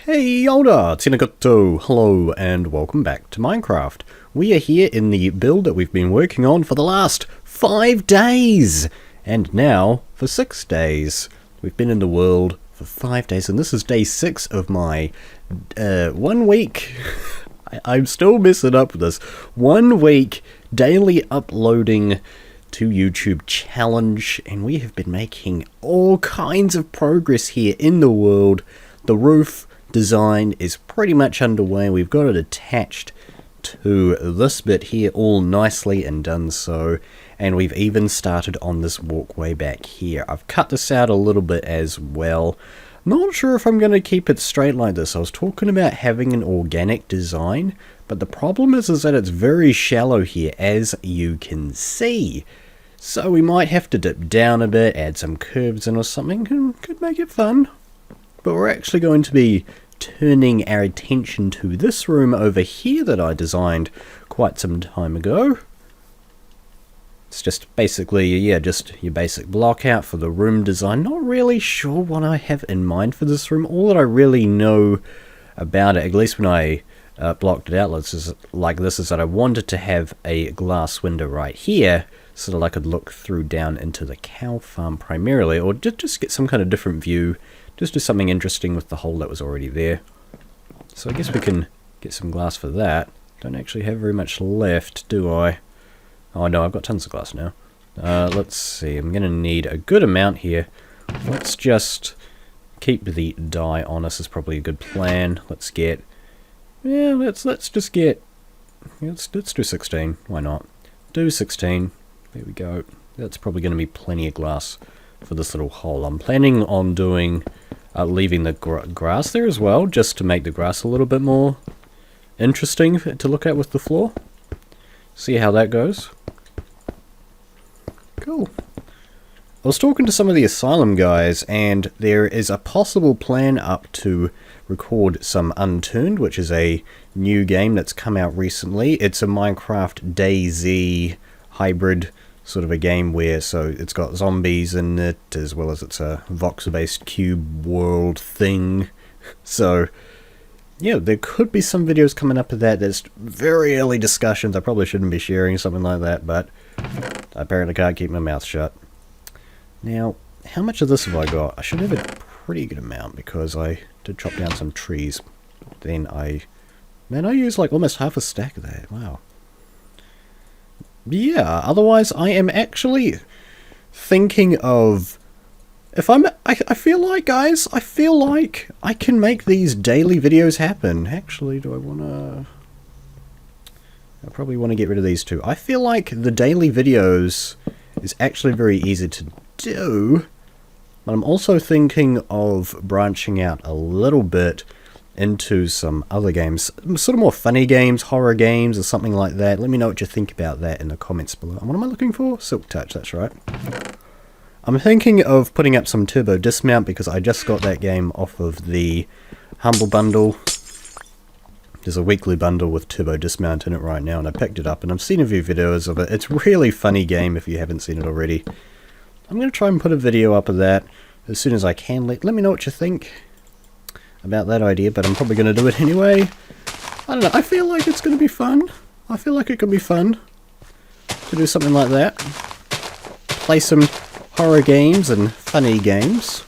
Hey Olda, Tinakoto, hello and welcome back to Minecraft. We are here in the build that we've been working on for the last 5 days, and now for 6 days. We've been in the world for 5 days, and this is day 6 of my 1 week. I'm still messing up with this. 1 week daily uploading to YouTube challenge, and we have been making all kinds of progress here in the world. The roof design is pretty much underway. We've got it attached to this bit here all nicely and done so, and we've even started on this walkway back here. I've cut this out a little bit as well. Not sure if I'm going to keep it straight like this. I was talking about having an organic design, but the problem is that it's very shallow here, as you can see. So we might have to dip down a bit, add some curves in or something, and could make it fun. But we're actually going to be turning our attention to this room over here that I designed quite some time ago. It's just basically, yeah, just your basic block out for the room design. Not really sure what I have in mind for this room. All that I really know about it, at least when I blocked it out like this, is that I wanted to have a glass window right here so that I could look through down into the cow farm primarily, or just get some kind of different view. Just do something interesting with the hole that was already there. So I guess we can get some glass for that. Don't actually have very much left, do I? Oh no, I've got tons of glass now. Let's see, I'm going to need a good amount here. Let's just keep the dye on us is probably a good plan. Let's get... yeah, let's just get... let's do 16, why not? Do 16, there we go. That's probably going to be plenty of glass for this little hole. I'm planning on doing leaving the grass there as well, just to make the grass a little bit more interesting to look at with the floor. See how that goes. Cool. I was talking to some of the Asylum guys, and there is a possible plan up to record some Unturned, which is a new game that's come out recently. It's a Minecraft DayZ hybrid sort of a game where, so it's got zombies in it, as well as it's a voxel-based cube world thing. So, yeah, there could be some videos coming up of that. There's very early discussions. I probably shouldn't be sharing something like that, but I apparently can't keep my mouth shut. Now, how much of this have I got? I should have a pretty good amount, because I did chop down some trees. Then I used like almost half a stack of that. Wow. Yeah, otherwise I am actually thinking of, I feel like, guys, I feel like I can make these daily videos happen. Actually, do I want to... I probably want to get rid of these two. I feel like the daily videos is actually very easy to do, but I'm also thinking of branching out a little bit into some other games, sort of more funny games, horror games, or something like that. Let me know what you think about that in the comments below. What am I looking for? Silk Touch, that's right. I'm thinking of putting up some Turbo Dismount, because I just got that game off of the Humble Bundle. There's a weekly bundle with Turbo Dismount in it right now, and I picked it up, and I've seen a few videos of it. It's a really funny game if you haven't seen it already. I'm going to try and put a video up of that as soon as I can. Let me know what you think about that idea, but I'm probably going to do it anyway. I don't know, I feel like it's going to be fun. I feel like it could be fun to do something like that. Play some horror games and funny games.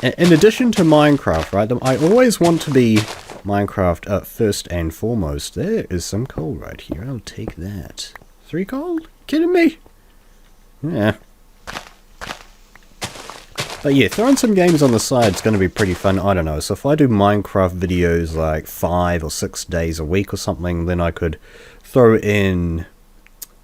In addition to Minecraft, right? I always want to be Minecraft first and foremost. There is some coal right here. I'll take that. 3 coal? Kidding me? Yeah. But yeah, throwing some games on the side is going to be pretty fun. I don't know, so if I do Minecraft videos like 5 or 6 days a week or something, then I could throw in,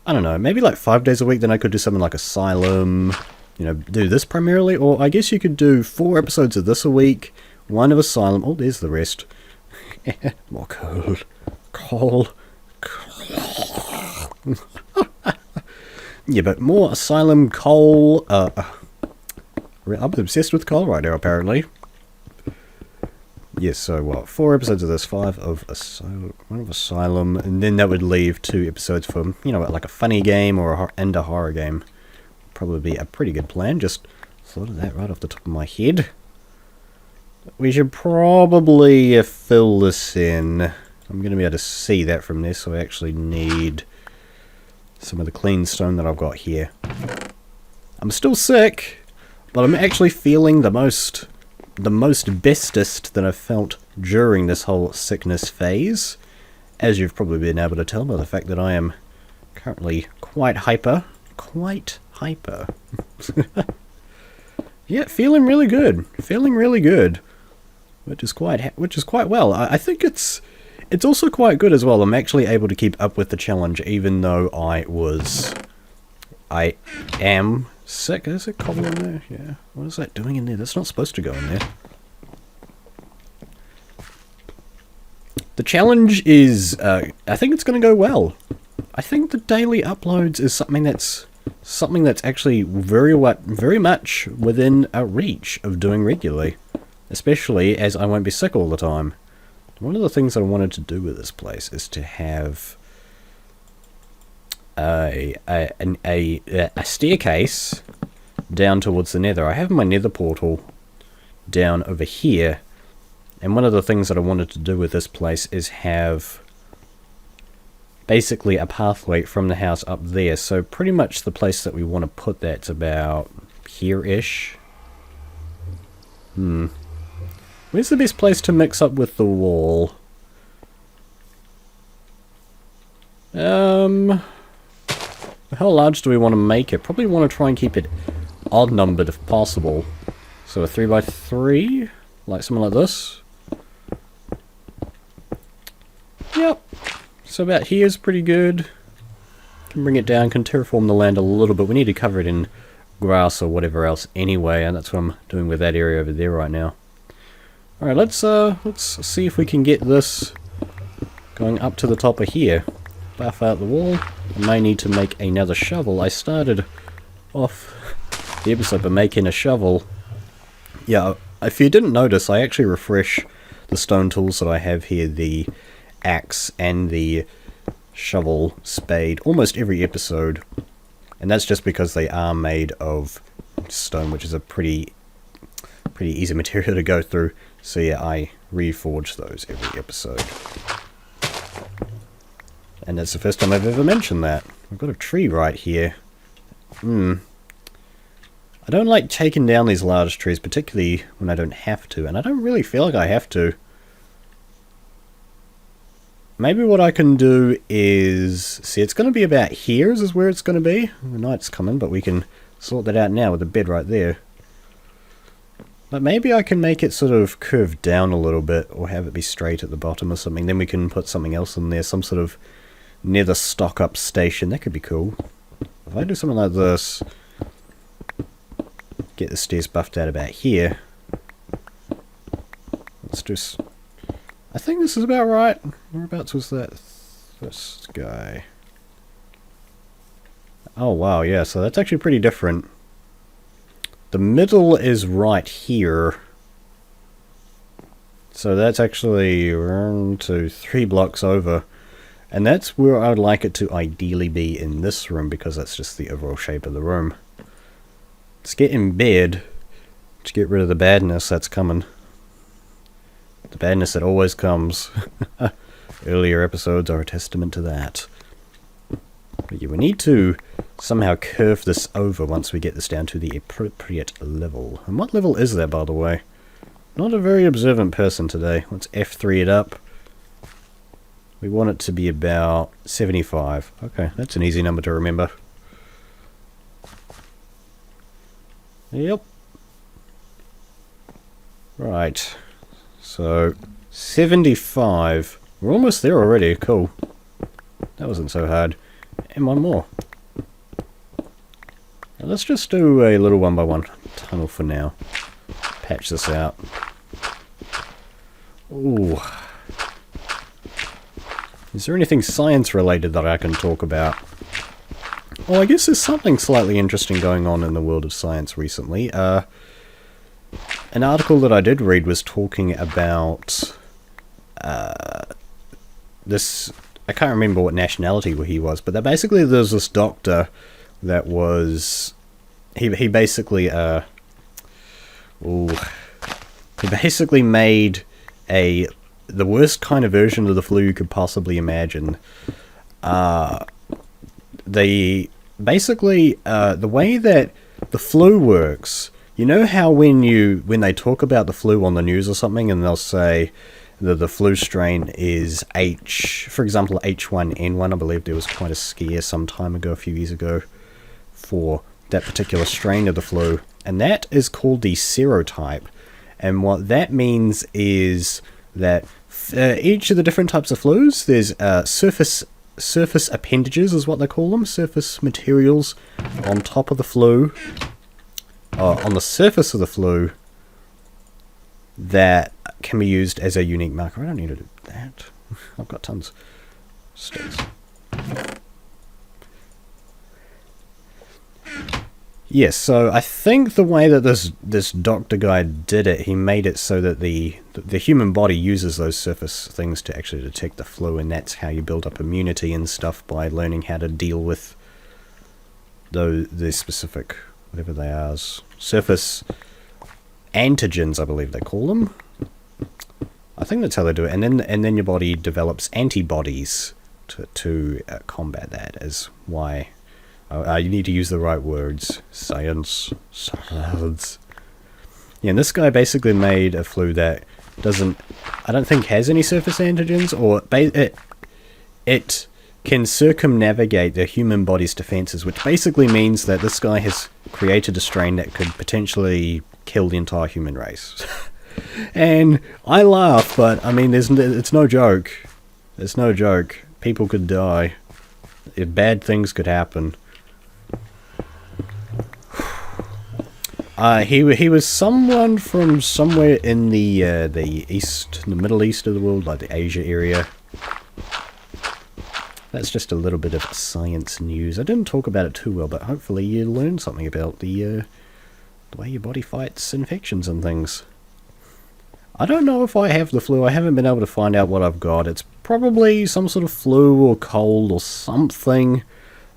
I don't know, maybe like 5 days a week, then I could do something like Asylum, you know, do this primarily, or I guess you could do 4 episodes of this a week, 1 of Asylum. Oh, there's the rest. More coal. Coal. Yeah, but more Asylum, coal, I'm obsessed with coal right now, apparently. Yes, so what? 4 episodes of this, 5 of Asylum, 1 of Asylum, and then that would leave 2 episodes for, you know, like a funny game or a horror game. Probably be a pretty good plan. Just thought of that right off the top of my head. We should probably fill this in. I'm going to be able to see that from this, so I actually need some of the clean stone that I've got here. I'm still sick, but I'm actually feeling the most bestest that I've felt during this whole sickness phase. As you've probably been able to tell by the fact that I am currently quite hyper. Quite hyper. Yeah, feeling really good. Feeling really good. Which is quite well. I think it's also quite good as well. I'm actually able to keep up with the challenge even though I am sick. Is it cobble in there? Yeah. What is that doing in there? That's not supposed to go in there. The challenge is, I think it's going to go well. I think the daily uploads is something that's actually very much within a reach of doing regularly. Especially as I won't be sick all the time. One of the things that I wanted to do with this place is to have a staircase down towards the Nether. I have my Nether portal down over here, and one of the things that I wanted to do with this place is have basically a pathway from the house up there. So pretty much the place that we want to put that's about here-ish. Where's the best place to mix up with the wall? How large do we want to make it? Probably want to try and keep it odd numbered if possible. So a 3x3, like something like this. Yep. So about here is pretty good. Can bring it down, can terraform the land a little bit. We need to cover it in grass or whatever else anyway, and that's what I'm doing with that area over there right now. Alright, let's see if we can get this going up to the top of here. Buff out the wall. I may need to make another shovel. I started off the episode by making a shovel. Yeah, if you didn't notice, I actually refresh the stone tools that I have here, the axe and the shovel spade, almost every episode. And that's just because they are made of stone, which is a pretty easy material to go through. So yeah, I reforge those every episode. And that's the first time I've ever mentioned that. We've got a tree right here. I don't like taking down these large trees, particularly when I don't have to. And I don't really feel like I have to. Maybe what I can do is... See, it's going to be about here is where it's going to be. The night's coming, but we can sort that out now with the bed right there. But maybe I can make it sort of curve down a little bit, or have it be straight at the bottom or something. Then we can put something else in there, some sort of nether stock-up station. That could be cool. If I do something like this, get the stairs buffed out about here. Let's just... I think this is about right. Whereabouts was that first guy? Oh wow, yeah, so that's actually pretty different. The middle is right here. So that's actually 1, 2, 3 blocks over. And that's where I'd like it to ideally be in this room, because that's just the overall shape of the room. Let's get in bed to get rid of the badness that's coming. The badness that always comes. Earlier episodes are a testament to that. But yeah, we need to somehow curve this over once we get this down to the appropriate level. And what level is that, by the way? Not a very observant person today. Let's F3 it up. We want it to be about 75. Okay, that's an easy number to remember. Yep. Right. So, 75. We're almost there already. Cool. That wasn't so hard. And one more. Now let's just do a little one-by-one tunnel for now. Patch this out. Ooh. Is there anything science-related that I can talk about? Well, I guess there's something slightly interesting going on in the world of science recently. An article that I did read was talking about this... I can't remember what nationality he was, but basically there's this doctor that was... He basically... He basically made the worst kind of version of the flue you could possibly imagine. Basically, the way that the flue works, you know how when they talk about the flue on the news or something, and they'll say that the flue strain is for example, H1N1. I believe there was quite a scare some time ago, a few years ago, for that particular strain of the flue, and that is called the serotype. And what that means is that each of the different types of flues, there's surface appendages is what they call them, surface materials on top of the flue, on the surface of the flue, that can be used as a unique marker. I don't need to do that. I've got tons of sticks. Yes, so I think the way that this doctor guy did it, he made it so that the human body uses those surface things to actually detect the flue, and that's how you build up immunity and stuff, by learning how to deal with the specific, whatever they are, surface antigens, I believe they call them. I think that's how they do it, and then your body develops antibodies to combat that. Is why. You need to use the right words. Science. Yeah, and this guy basically made a flue that I don't think has any surface antigens, or it can circumnavigate the human body's defenses, which basically means that this guy has created a strain that could potentially kill the entire human race. And I laugh, but I mean, it's no joke. It's no joke. People could die. Bad things could happen. He was someone from somewhere in the east, the Middle East of the world, like the Asia area. That's just a little bit of science news. I didn't talk about it too well, but hopefully you learned something about the way your body fights infections and things. I don't know if I have the flu. I haven't been able to find out what I've got. It's probably some sort of flu or cold or something.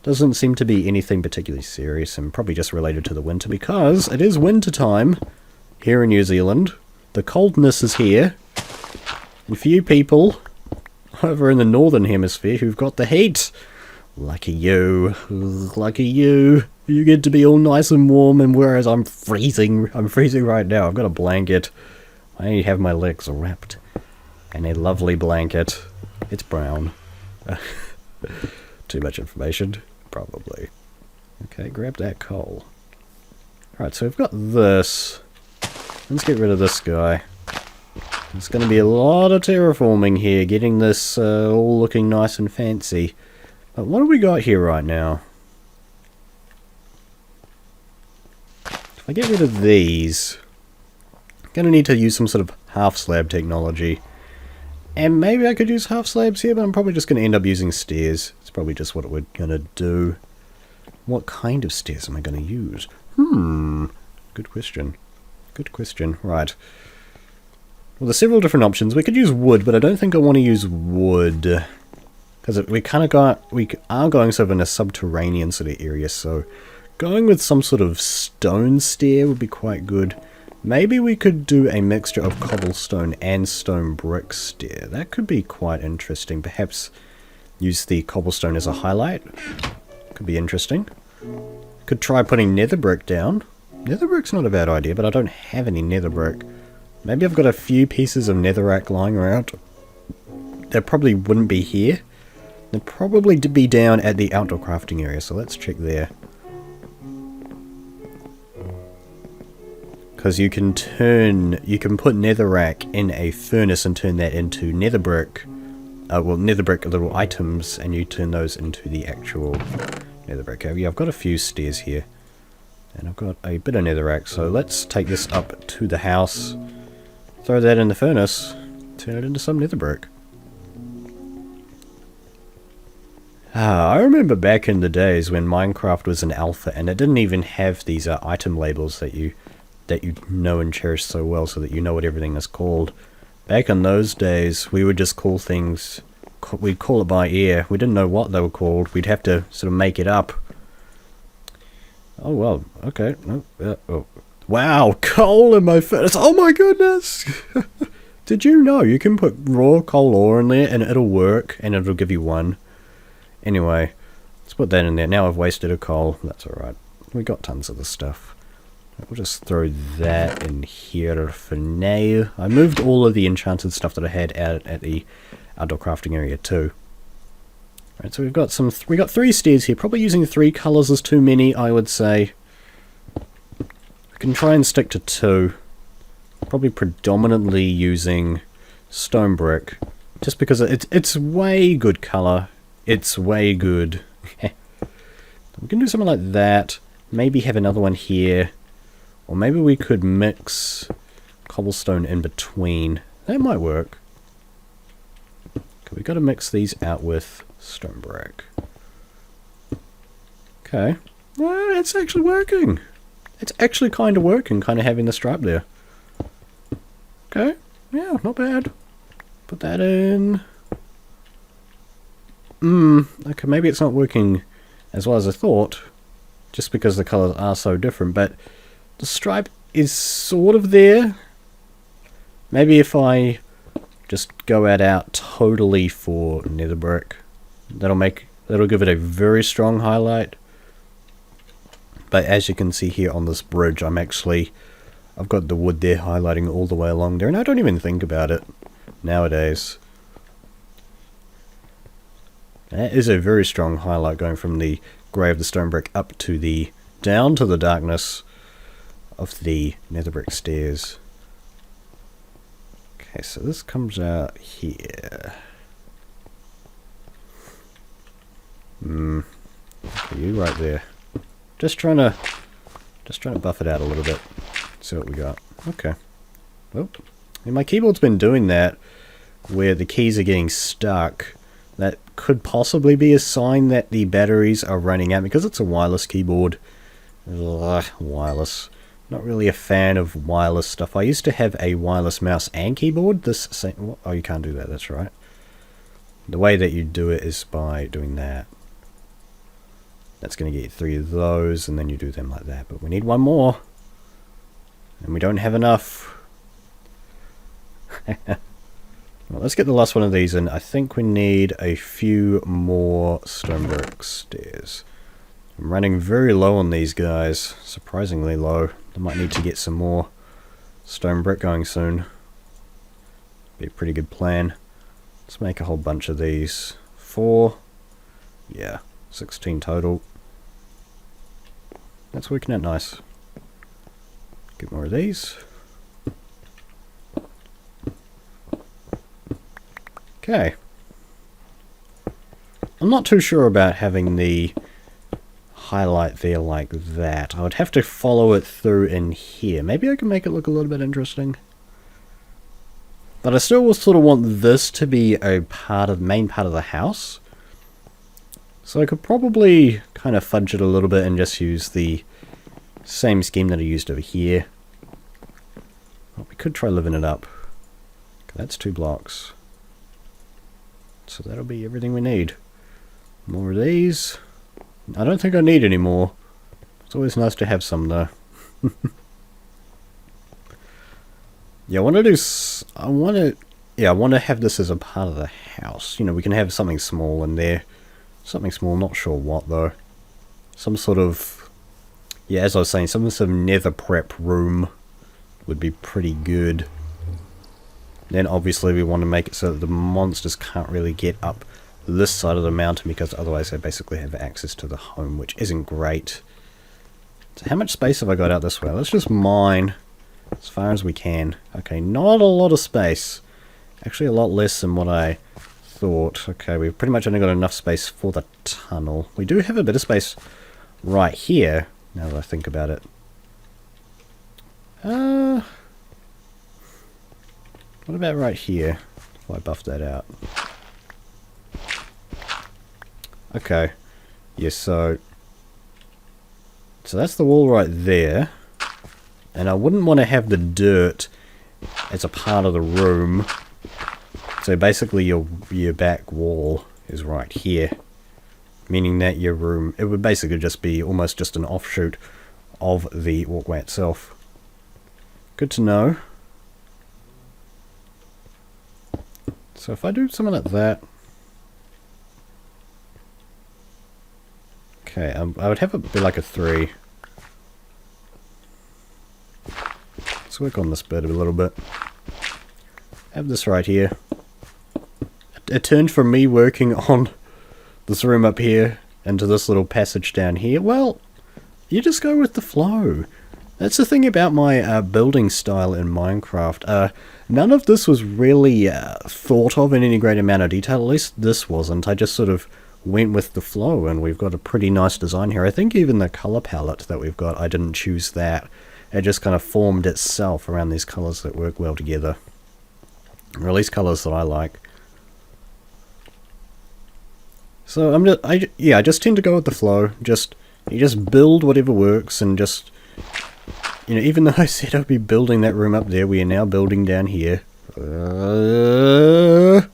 Doesn't seem to be anything particularly serious, and probably just related to the winter, because it is winter time here in New Zealand. The coldness is here. And for you people over in the northern hemisphere who've got the heat, lucky you. Lucky you. You get to be all nice and warm, and whereas I'm freezing. I'm freezing right now. I've got a blanket. I have my legs wrapped in a lovely blanket. It's brown. Too much information. Probably. Okay, grab that coal. Alright, so we've got this. Let's get rid of this guy. There's going to be a lot of terraforming here, getting this all looking nice and fancy. But what have we got here right now? If I get rid of these, I'm going to need to use some sort of half-slab technology. And maybe I could use half-slabs here, but I'm probably just going to end up using stairs. It's probably just what we're going to do. What kind of stairs am I going to use? Good question. Good question. Right. Well, there's several different options. We could use wood, but I don't think I want to use wood. Because we are going sort of in a subterranean sort of area, so going with some sort of stone stair would be quite good. Maybe we could do a mixture of cobblestone and stone brick stair. That could be quite interesting. Perhaps use the cobblestone as a highlight. Could be interesting. Could try putting nether brick down. Nether brick's not a bad idea, but I don't have any nether brick. Maybe I've got a few pieces of netherrack lying around. They probably wouldn't be here. They'd probably be down at the outdoor crafting area, so let's check there. Because you can put netherrack in a furnace and turn that into nether brick. Nether brick little items, and you turn those into the actual nether brick. Yeah, I've got a few stairs here. And I've got a bit of netherrack, so let's take this up to the house. Throw that in the furnace. Turn it into some nether brick. I remember back in the days when Minecraft was an alpha, and it didn't even have these item labels that you know and cherish so well, so that you know what everything is called. Back in those days, we would just call things, we'd call it by ear. We didn't know what they were called. We'd have to sort of make it up. Oh well, okay. Oh, Wow, coal in my furnace. Oh my goodness! Did you know you can put raw coal ore in there and it'll work and it'll give you 1? Anyway, let's put that in there. Now I've wasted a coal. That's alright. We got tons of this stuff. We'll just throw that in here for now. I moved all of the enchanted stuff that I had out at the outdoor crafting area too. Right, so we got 3 stairs here. Probably using 3 colours is too many, I would say. I can try and stick to 2. Probably predominantly using stone brick, just because it's way good colour. It's way good. We can do something like that. Maybe have another one here, or maybe we could mix cobblestone in between. That might work. Okay, we've got to mix these out with stone brick. Okay, well, it's actually working. It's actually kind of working, kind of having the stripe there. Okay, yeah, not bad. Put that in. Okay, maybe it's not working as well as I thought, just because the colours are so different, but the stripe is sort of there. Maybe if I just go out totally for nether brick, that'll give it a very strong highlight. But as you can see here on this bridge, I've got the wood there highlighting all the way along there, and I don't even think about it nowadays. That is a very strong highlight, going from the grey of the stone brick up to down to the darkness of the nether brick stairs. Okay, so this comes out here. Okay, you right there. Just trying to buff it out a little bit. See what we got. Okay. Well, and my keyboard's been doing that, where the keys are getting stuck. That could possibly be a sign that the batteries are running out, because it's a wireless keyboard. Ugh, wireless. Not really a fan of wireless stuff. I used to have a wireless mouse and keyboard. Oh, you can't do that. That's right. The way that you do it is by doing that. That's going to get you 3 of those, and then you do them like that. But we need 1 more. And we don't have enough. Well, let's get the last one of these in. I think we need a few more stone brick stairs. I'm running very low on these guys. Surprisingly low. I might need to get some more stone brick going soon. Be a pretty good plan. Let's make a whole bunch of these. 4. Yeah, 16 total. That's working out nice. Get more of these. Okay. I'm not too sure about having the highlight there like that. I would have to follow it through in here. Maybe I can make it look a little bit interesting. But I still sort of want this to be a main part of the house. So I could probably kind of fudge it a little bit and just use the same scheme that I used over here. Well, we could try living it up. Okay, that's 2 blocks. So that'll be everything we need. More of these. I don't think I need any more. It's always nice to have some though. Yeah, I want to have this as a part of the house. You know, we can have something small in there. Something small, not sure what though. Some sort of, yeah, as I was saying, some sort of nether prep room would be pretty good. Then obviously we want to make it so that the monsters can't really get up this side of the mountain, because otherwise they basically have access to the home, which isn't great. So how much space have I got out this way? Let's just mine as far as we can. Okay, not a lot of space. Actually a lot less than what I thought. Okay, we've pretty much only got enough space for the tunnel. We do have a bit of space right here, now that I think about it. What about right here? If I buff that out. Okay. Yes, so that's the wall right there. And I wouldn't want to have the dirt as a part of the room. So basically your back wall is right here. Meaning that your room, it would basically just be almost just an offshoot of the walkway itself. Good to know. So if I do something like that... Okay, I would have it be like a 3. Let's work on this bit a little bit. Have this right here. It turned from me working on this room up here into this little passage down here. Well, you just go with the flow. That's the thing about my building style in Minecraft. None of this was really thought of in any great amount of detail. At least this wasn't. I just sort of went with the flow, and we've got a pretty nice design here. I think even the color palette that we've got, I didn't choose that. It just kind of formed itself around these colors that work well together. Or at least colors that I like. So I just tend to go with the flow. You just build whatever works, and just, you know, even though I said I'd be building that room up there, we are now building down here. You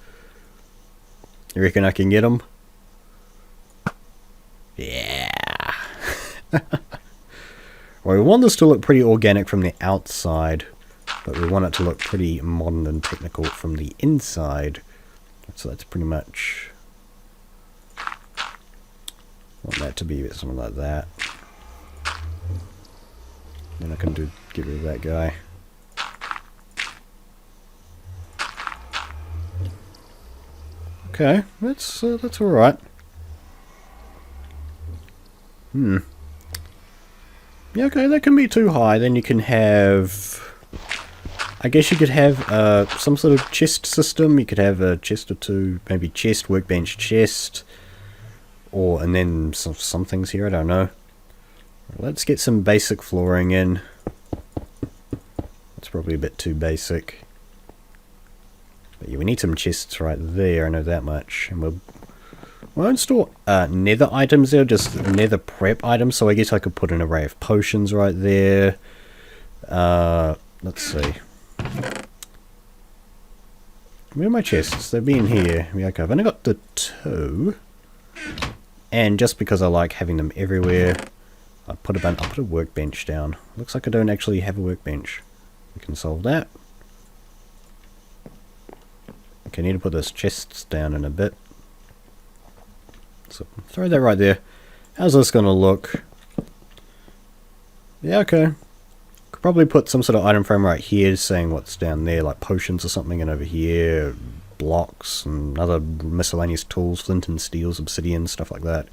reckon I can get them? Yeah. Well, we want this to look pretty organic from the outside, but we want it to look pretty modern and technical from the inside. So that's pretty much... want that to be something like that. Then I can get rid of that guy. Okay, that's all right. Yeah, okay, that can be too high. Then you can have... I guess you could have some sort of chest system. You could have a chest or two, maybe chest, workbench, chest. And then some things here, I don't know. Let's get some basic flooring in. That's probably a bit too basic. But yeah, we need some chests right there, I know that much. And we won't store nether items there, just nether prep items, so I guess I could put an array of potions right there. Let's see. Where are my chests? They've been here. Yeah, okay, I've only got the 2. And just because I like having them everywhere, I'll put a workbench down. Looks like I don't actually have a workbench. We can solve that. Okay, I need to put those chests down in a bit. So throw that right there. How's this going to look? Yeah, okay. Could probably put some sort of item frame right here saying what's down there, like potions or something, and over here blocks and other miscellaneous tools, flint and steels, obsidian, stuff like that.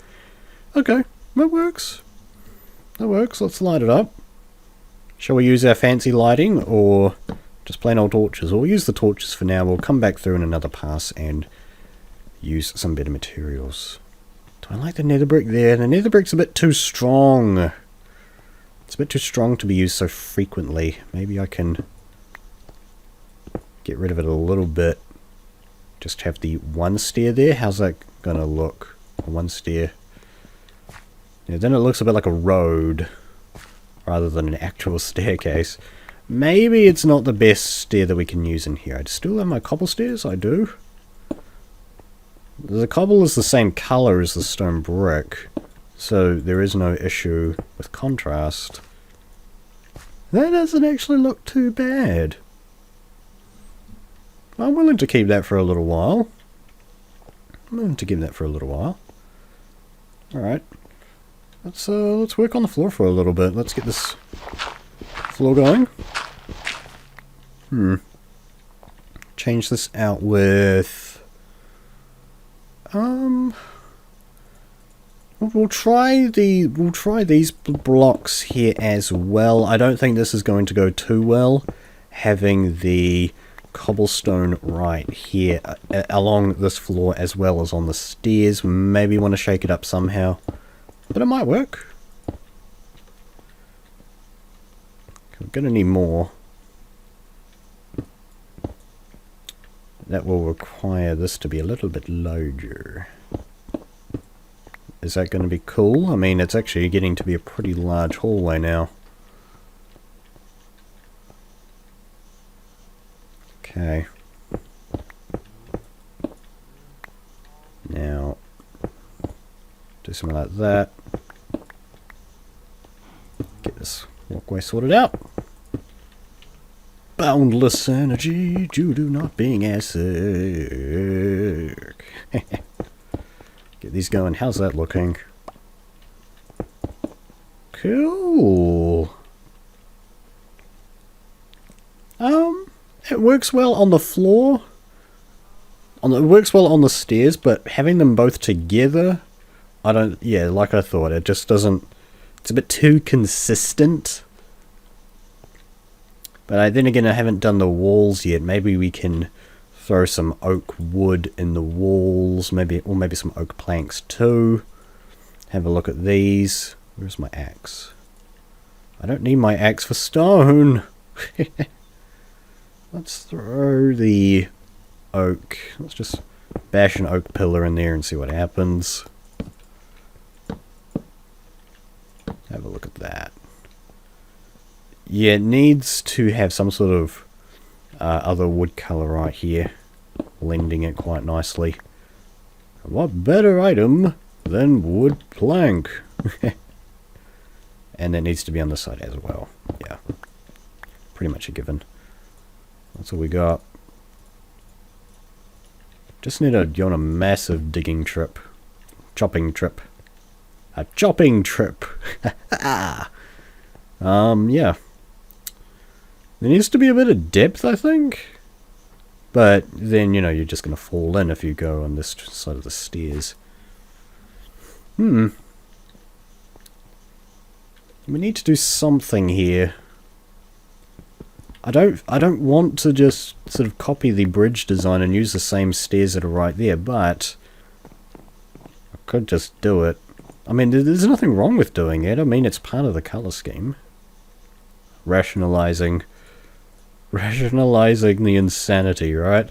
Okay, that works. That works. Let's light it up. Shall we use our fancy lighting or just plain old torches? We'll use the torches for now. We'll come back through in another pass and use some better materials. Do I like the nether brick there? The nether brick's a bit too strong. It's a bit too strong to be used so frequently. Maybe I can get rid of it a little bit. Just have the one stair there. How's that gonna look? One stair. Yeah, then it looks a bit like a road rather than an actual staircase. Maybe it's not the best stair that we can use in here. I still have my cobble stairs? I do. The cobble is the same color as the stone brick, so there is no issue with contrast. That doesn't actually look too bad. I'm willing to keep that for a little while. Alright. Let's work on the floor for a little bit. Let's get this floor going. Change this out with... We'll try these blocks here as well. I don't think this is going to go too well, having the cobblestone right here along this floor as well as on the stairs. Maybe want to shake it up somehow, but it might work. We're gonna need more. That will require this to be a little bit larger. Is that going to be cool? I mean, it's actually getting to be a pretty large hallway now. Okay. Now, do something like that. Get this walkway sorted out. boundless energy due to not being as sick. Get these going. How's that looking? Cool. It works well on the floor. It works well on the stairs, but having them both together, yeah, like I thought, it just doesn't, it's a bit too consistent. But then again, I haven't done the walls yet. Maybe we can throw some oak wood in the walls, or maybe some oak planks too. Have a look at these. Where's my axe? I don't need my axe for stone. Let's throw the oak. Let's just bash an oak pillar in there and see what happens. Have a look at that. Yeah, it needs to have some sort of other wood color right here, blending it quite nicely. What better item than wood plank? And it needs to be on the side as well. Yeah, pretty much a given. That's all we got. Just need to go on a massive digging trip. Chopping trip. A chopping trip. Yeah. There needs to be a bit of depth, I think. But then, you know, you're just going to fall in if you go on this side of the stairs. We need to do something here. I don't want to just sort of copy the bridge design and use the same stairs that are right there, but I could just do it. I mean, there's nothing wrong with doing it. I mean, it's part of the color scheme. Rationalizing the insanity, right?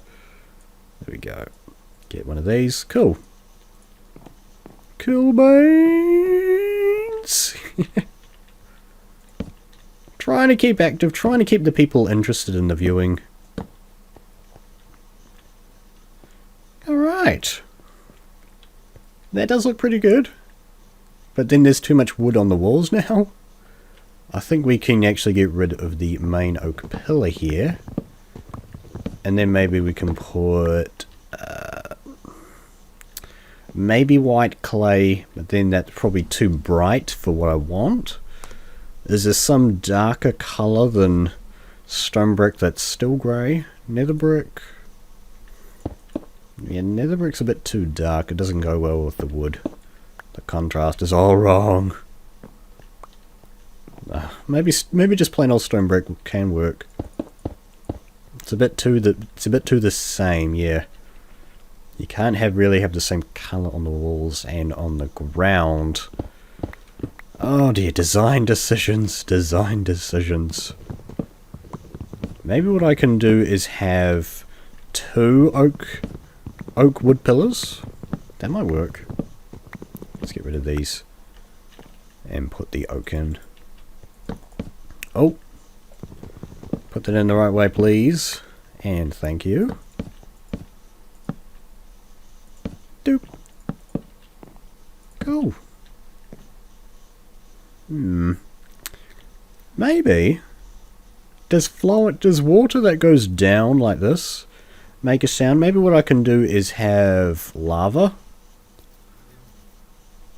There we go. Get one of these. Cool. Cool beans. Trying to keep active, trying to keep the people interested in the viewing. Alright. That does look pretty good. But then there's too much wood on the walls now. I think we can actually get rid of the main oak pillar here. And then maybe we can put maybe white clay, but then that's probably too bright for what I want. Is there some darker colour than stone brick that's still grey? Nether brick? Yeah, nether brick's a bit too dark. It doesn't go well with the wood. The contrast is all wrong. Maybe just plain old stone brick can work. It's a bit too the same, yeah. You can't really have the same colour on the walls and on the ground. Oh dear, design decisions. Maybe what I can do is have 2 oak wood pillars. That might work. Let's get rid of these and put the oak in. Oh, put that in the right way, please, and thank you. Doop. Cool. Maybe. Does water that goes down like this make a sound? Maybe what I can do is have lava.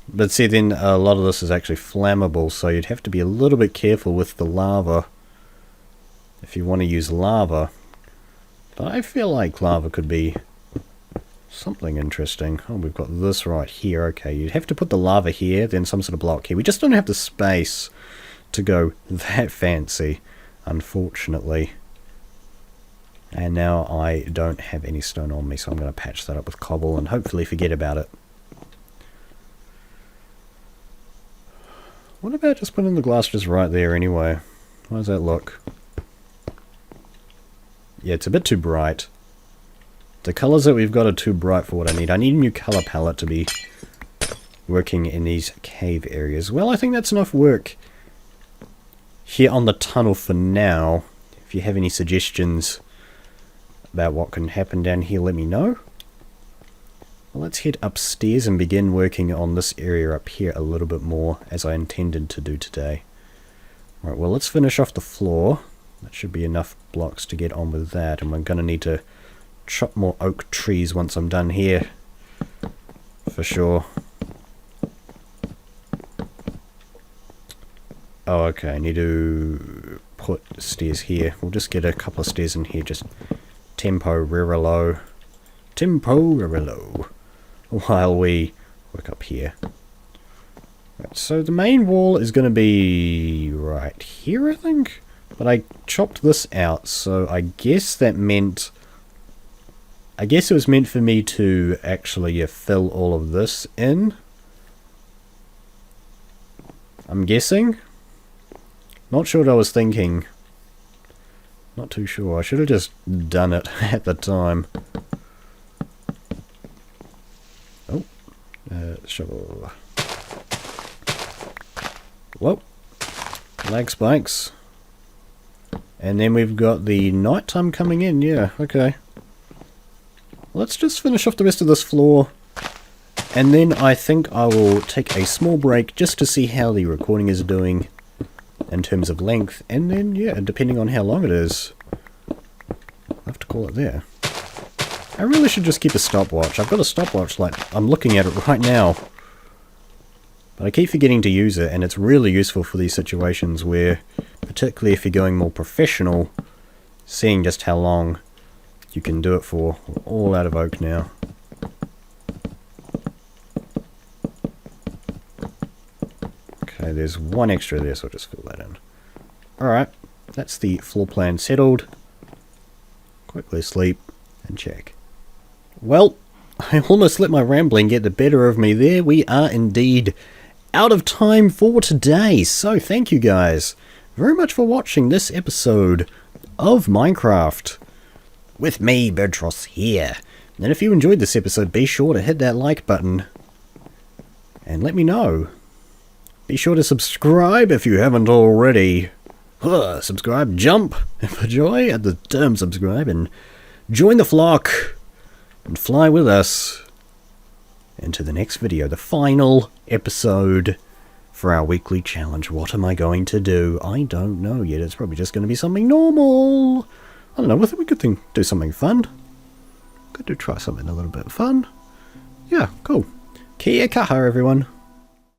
But see, then a lot of this is actually flammable, so you'd have to be a little bit careful with the lava if you want to use lava. But I feel like lava could be something interesting. Oh, we've got this right here. Okay, you'd have to put the lava here, then some sort of block here. We just don't have the space to go that fancy, unfortunately. And now I don't have any stone on me, so I'm going to patch that up with cobble and hopefully forget about it. What about just putting the glass just right there anyway? How does that look? Yeah, it's a bit too bright. The colours that we've got are too bright for what I need. I need a new colour palette to be working in these cave areas. Well, I think that's enough work here on the tunnel for now. If you have any suggestions about what can happen down here, let me know. Well, let's head upstairs and begin working on this area up here a little bit more, as I intended to do today. Right, well, let's finish off the floor. That should be enough blocks to get on with that, and we're going to need to chop more oak trees once I'm done here. For sure. Oh, okay, I need to put stairs here. We'll just get a couple of stairs in here, just temporarily, while we work up here. Right, so the main wall is going to be right here, I think? But I chopped this out, so I guess that meant... I guess it was meant for me to actually fill all of this in. I'm guessing. Not sure what I was thinking. Not too sure. I should have just done it at the time. Oh. Shovel. Whoa. Lag spikes. And then we've got the nighttime coming in. Yeah, okay. Let's just finish off the rest of this floor. And then I think I will take a small break just to see how the recording is doing in terms of length. And then, yeah, depending on how long it is, I'll have to call it there. I really should just keep a stopwatch. I've got a stopwatch, like, I'm looking at it right now. But I keep forgetting to use it, and it's really useful for these situations where, particularly if you're going more professional, seeing just how long you can do it for. We're all out of oak now. Okay, there's one extra there, so I'll just fill that in. Alright, that's the floor plan settled. Quickly sleep and check. Well, I almost let my rambling get the better of me there. We are indeed out of time for today. So thank you guys very much for watching this episode of Minecraft with me, Birdtross, here. And if you enjoyed this episode, be sure to hit that like button and let me know. Be sure to subscribe if you haven't already. Subscribe, jump for joy at the term subscribe, and join the flock and fly with us into the next video, the final episode for our weekly challenge. What am I going to do? I don't know yet. It's probably just going to be something normal. I don't know, I think we could do something fun. Could try something a little bit fun. Yeah, cool. Kia kaha, everyone.